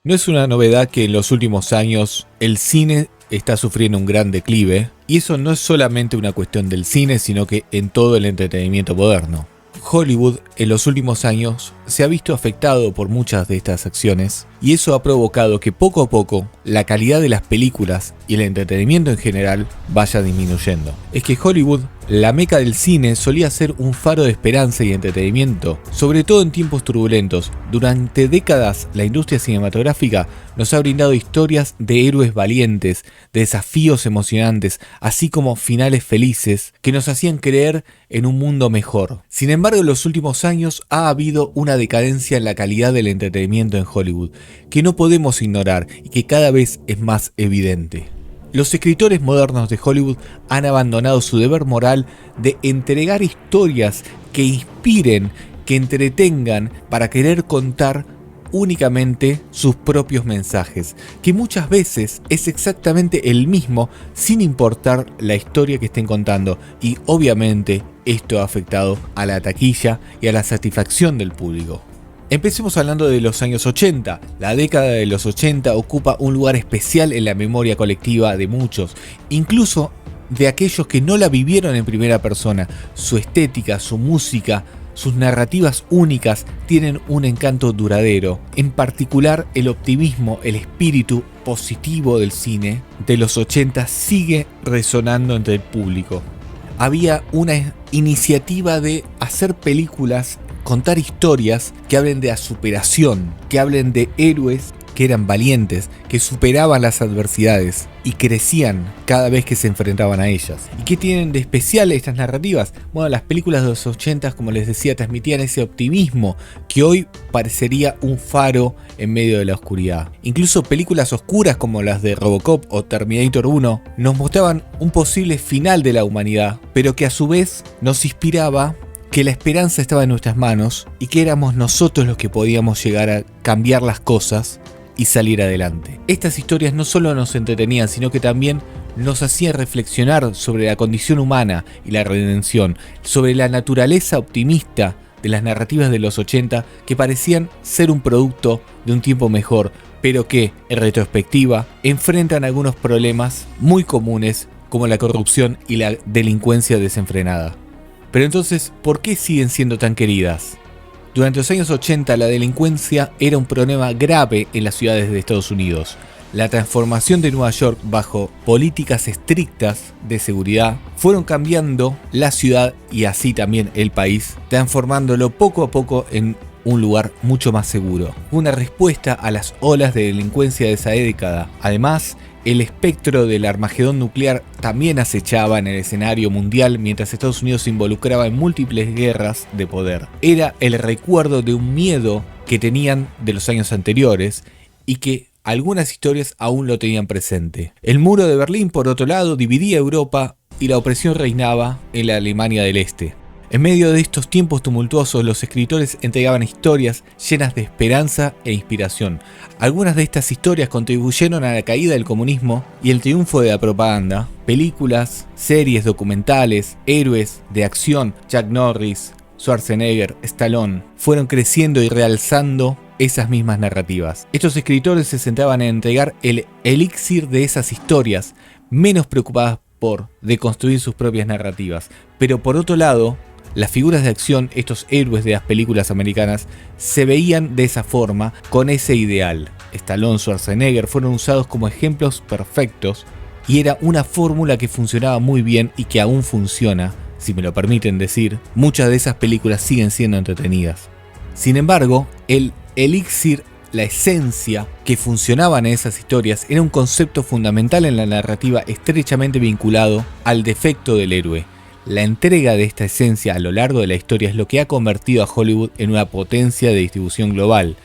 No es una novedad que en los últimos años el cine está sufriendo un gran declive, y eso no es solamente una cuestión del cine, sino que en todo el entretenimiento moderno. Hollywood en los últimos años se ha visto afectado por muchas de estas acciones, y eso ha provocado que poco a poco la calidad de las películas y el entretenimiento en general vaya disminuyendo. Es que Hollywood, la meca del cine, solía ser un faro de esperanza y entretenimiento, sobre todo en tiempos turbulentos. Durante décadas la industria cinematográfica nos ha brindado historias de héroes valientes, de desafíos emocionantes, así como finales felices que nos hacían creer en un mundo mejor. Sin embargo, en los últimos años ha habido una decadencia en la calidad del entretenimiento en Hollywood, que no podemos ignorar y que cada vez es más evidente. Los escritores modernos de Hollywood han abandonado su deber moral de entregar historias que inspiren, que entretengan, para querer contar únicamente sus propios mensajes, que muchas veces es exactamente el mismo sin importar la historia que estén contando, y obviamente esto ha afectado a la taquilla y a la satisfacción del público. Empecemos hablando de los años 80. La década de los 80 ocupa un lugar especial en la memoria colectiva de muchos, incluso de aquellos que no la vivieron en primera persona. Su estética, su música, sus narrativas únicas tienen un encanto duradero. En particular, el optimismo, el espíritu positivo del cine de los 80 sigue resonando entre el público. Había una iniciativa de hacer películas, contar historias que hablen de la superación, que hablen de héroes que eran valientes, que superaban las adversidades y crecían cada vez que se enfrentaban a ellas. ¿Y qué tienen de especial estas narrativas? Bueno, las películas de los 80, como les decía, transmitían ese optimismo que hoy parecería un faro en medio de la oscuridad. Incluso películas oscuras como las de Robocop o Terminator 1 nos mostraban un posible final de la humanidad, pero que a su vez nos inspiraba que la esperanza estaba en nuestras manos y que éramos nosotros los que podíamos llegar a cambiar las cosas y salir adelante. Estas historias no solo nos entretenían, sino que también nos hacían reflexionar sobre la condición humana y la redención, sobre la naturaleza optimista de las narrativas de los 80 que parecían ser un producto de un tiempo mejor, pero que, en retrospectiva, enfrentan algunos problemas muy comunes como la corrupción y la delincuencia desenfrenada. Pero entonces, ¿por qué siguen siendo tan queridas? Durante los años 80 la delincuencia era un problema grave en las ciudades de Estados Unidos. La transformación de Nueva York bajo políticas estrictas de seguridad fueron cambiando la ciudad y así también el país, transformándolo poco a poco en un lugar mucho más seguro. Una respuesta a las olas de delincuencia de esa década. Además, el espectro del Armagedón nuclear también acechaba en el escenario mundial mientras Estados Unidos se involucraba en múltiples guerras de poder. Era el recuerdo de un miedo que tenían de los años anteriores y que algunas historias aún lo tenían presente. El muro de Berlín, por otro lado, dividía Europa y la opresión reinaba en la Alemania del Este. En medio de estos tiempos tumultuosos, los escritores entregaban historias llenas de esperanza e inspiración. Algunas de estas historias contribuyeron a la caída del comunismo y el triunfo de la propaganda. Películas, series, documentales, héroes de acción, Chuck Norris, Schwarzenegger, Stallone, fueron creciendo y realzando esas mismas narrativas. Estos escritores se centraban en entregar el elixir de esas historias, menos preocupadas por deconstruir sus propias narrativas. Pero por otro lado, las figuras de acción, estos héroes de las películas americanas, se veían de esa forma, con ese ideal. Stallone, Schwarzenegger fueron usados como ejemplos perfectos y era una fórmula que funcionaba muy bien y que aún funciona, si me lo permiten decir. Muchas de esas películas siguen siendo entretenidas. Sin embargo, el elixir, la esencia que funcionaba en esas historias, era un concepto fundamental en la narrativa estrechamente vinculado al defecto del héroe. La entrega de esta esencia a lo largo de la historia es lo que ha convertido a Hollywood en una potencia de distribución global.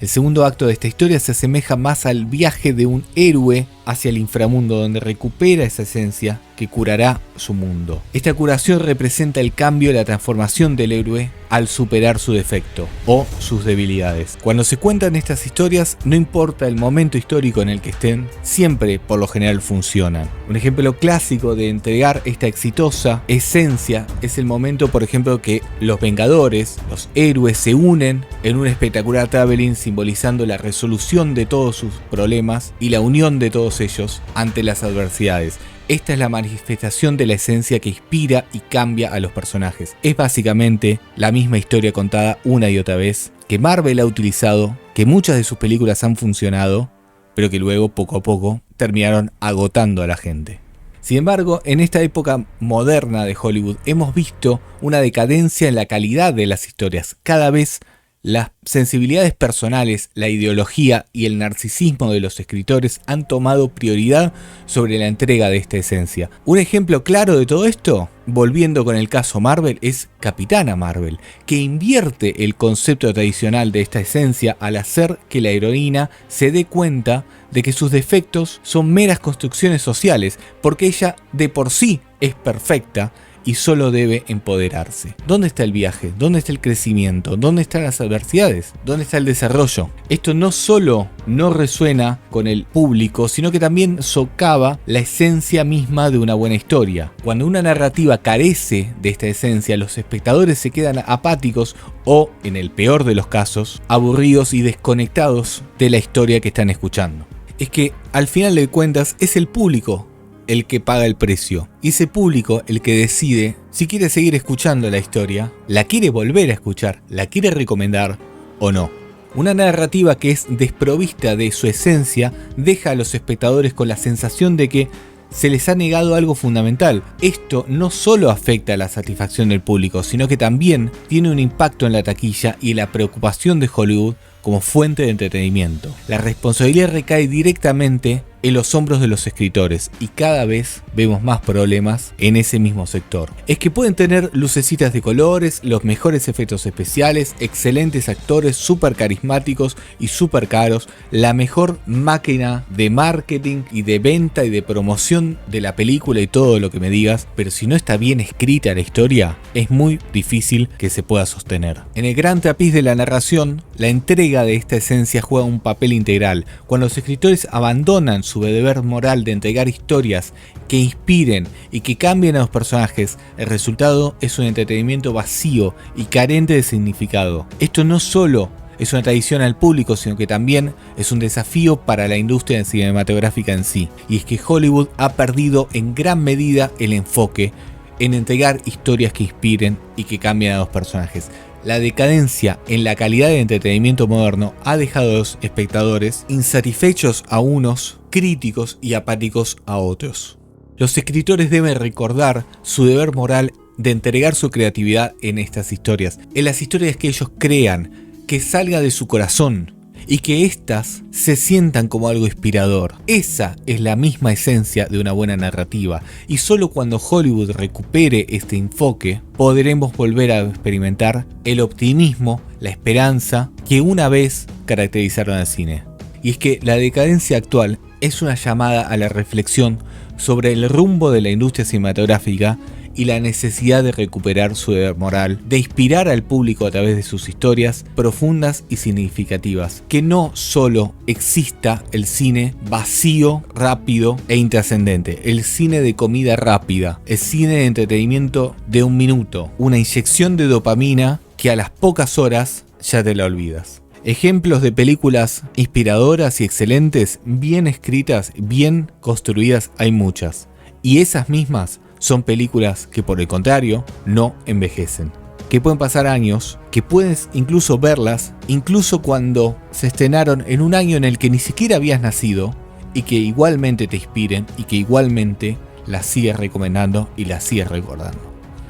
El segundo acto de esta historia se asemeja más al viaje de un héroe hacia el inframundo, donde recupera esa esencia que curará su mundo. Esta curación representa el cambio, la transformación del héroe al superar su defecto o sus debilidades. Cuando se cuentan estas historias, no importa el momento histórico en el que estén, siempre por lo general funcionan. Un ejemplo clásico de entregar esta exitosa esencia es el momento, por ejemplo, que los Vengadores, los héroes, se unen en un espectacular traveling simbolizando la resolución de todos sus problemas y la unión de todos ellos ante las adversidades. Esta es la manifestación de la esencia que inspira y cambia a los personajes. Es básicamente la misma historia contada una y otra vez, que Marvel ha utilizado, que muchas de sus películas han funcionado, pero que luego poco a poco terminaron agotando a la gente. Sin embargo, en esta época moderna de Hollywood hemos visto una decadencia en la calidad de las historias. Cada vez las sensibilidades personales, la ideología y el narcisismo de los escritores han tomado prioridad sobre la entrega de esta esencia. Un ejemplo claro de todo esto, volviendo con el caso Marvel, es Capitana Marvel, que invierte el concepto tradicional de esta esencia al hacer que la heroína se dé cuenta de que sus defectos son meras construcciones sociales, porque ella de por sí es perfecta y solo debe empoderarse. ¿Dónde está el viaje? ¿Dónde está el crecimiento? ¿Dónde están las adversidades? ¿Dónde está el desarrollo? Esto no solo no resuena con el público, sino que también socava la esencia misma de una buena historia. Cuando una narrativa carece de esta esencia, los espectadores se quedan apáticos o, en el peor de los casos, aburridos y desconectados de la historia que están escuchando. Es que, al final de cuentas, es el público el que paga el precio, y ese público el que decide si quiere seguir escuchando la historia, la quiere volver a escuchar, la quiere recomendar o no. Una narrativa que es desprovista de su esencia deja a los espectadores con la sensación de que se les ha negado algo fundamental. Esto no solo afecta a la satisfacción del público, sino que también tiene un impacto en la taquilla y en la preocupación de Hollywood como fuente de entretenimiento. La responsabilidad recae directamente en los hombros de los escritores y cada vez vemos más problemas en ese mismo sector. Es que pueden tener lucecitas de colores, los mejores efectos especiales, excelentes actores súper carismáticos y súper caros, la mejor máquina de marketing y de venta y de promoción de la película y todo lo que me digas, pero si no está bien escrita la historia, es muy difícil que se pueda sostener. En el gran tapiz de la narración, la entrega de esta esencia juega un papel integral. Cuando los escritores abandonan su deber moral de entregar historias que inspiren y que cambien a los personajes, el resultado es un entretenimiento vacío y carente de significado. Esto no solo es una traición al público, sino que también es un desafío para la industria cinematográfica en sí. Y es que Hollywood ha perdido en gran medida el enfoque en entregar historias que inspiren y que cambien a los personajes. La decadencia en la calidad de entretenimiento moderno ha dejado a los espectadores insatisfechos a unos, críticos y apáticos a otros. Los escritores deben recordar su deber moral de entregar su creatividad en estas historias, en las historias que ellos crean, que salga de su corazón y que éstas se sientan como algo inspirador. Esa es la misma esencia de una buena narrativa, y solo cuando Hollywood recupere este enfoque podremos volver a experimentar el optimismo, la esperanza que una vez caracterizaron al cine. Y es que la decadencia actual es una llamada a la reflexión sobre el rumbo de la industria cinematográfica y la necesidad de recuperar su deber moral, de inspirar al público a través de sus historias profundas y significativas. Que no solo exista el cine vacío, rápido e intrascendente, el cine de comida rápida, el cine de entretenimiento de un minuto, una inyección de dopamina que a las pocas horas ya te la olvidas. Ejemplos de películas inspiradoras y excelentes, bien escritas, bien construidas, hay muchas. Y esas mismas son películas que, por el contrario, no envejecen. Que pueden pasar años, que puedes incluso verlas, incluso cuando se estrenaron en un año en el que ni siquiera habías nacido, y que igualmente te inspiren y que igualmente las sigues recomendando y las sigues recordando.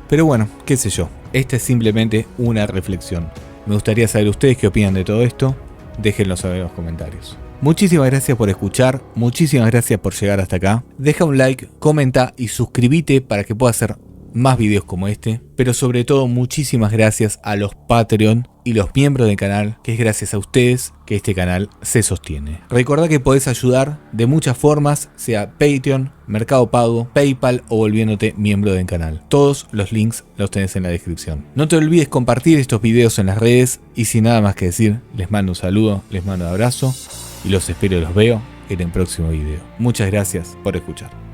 Pero bueno, qué sé yo, esta es simplemente una reflexión. Me gustaría saber ustedes qué opinan de todo esto, déjenlo saber en los comentarios. Muchísimas gracias por escuchar, muchísimas gracias por llegar hasta acá. Deja un like, comenta y suscríbete para que puedas ser más videos como este, pero sobre todo muchísimas gracias a los Patreon y los miembros del canal, que es gracias a ustedes que este canal se sostiene. Recordá que podés ayudar de muchas formas, sea Patreon, Mercado Pago, PayPal o volviéndote miembro del canal. Todos los links los tenés en la descripción. No te olvides compartir estos videos en las redes y sin nada más que decir, les mando un saludo, les mando un abrazo y los espero y los veo en el próximo video. Muchas gracias por escuchar.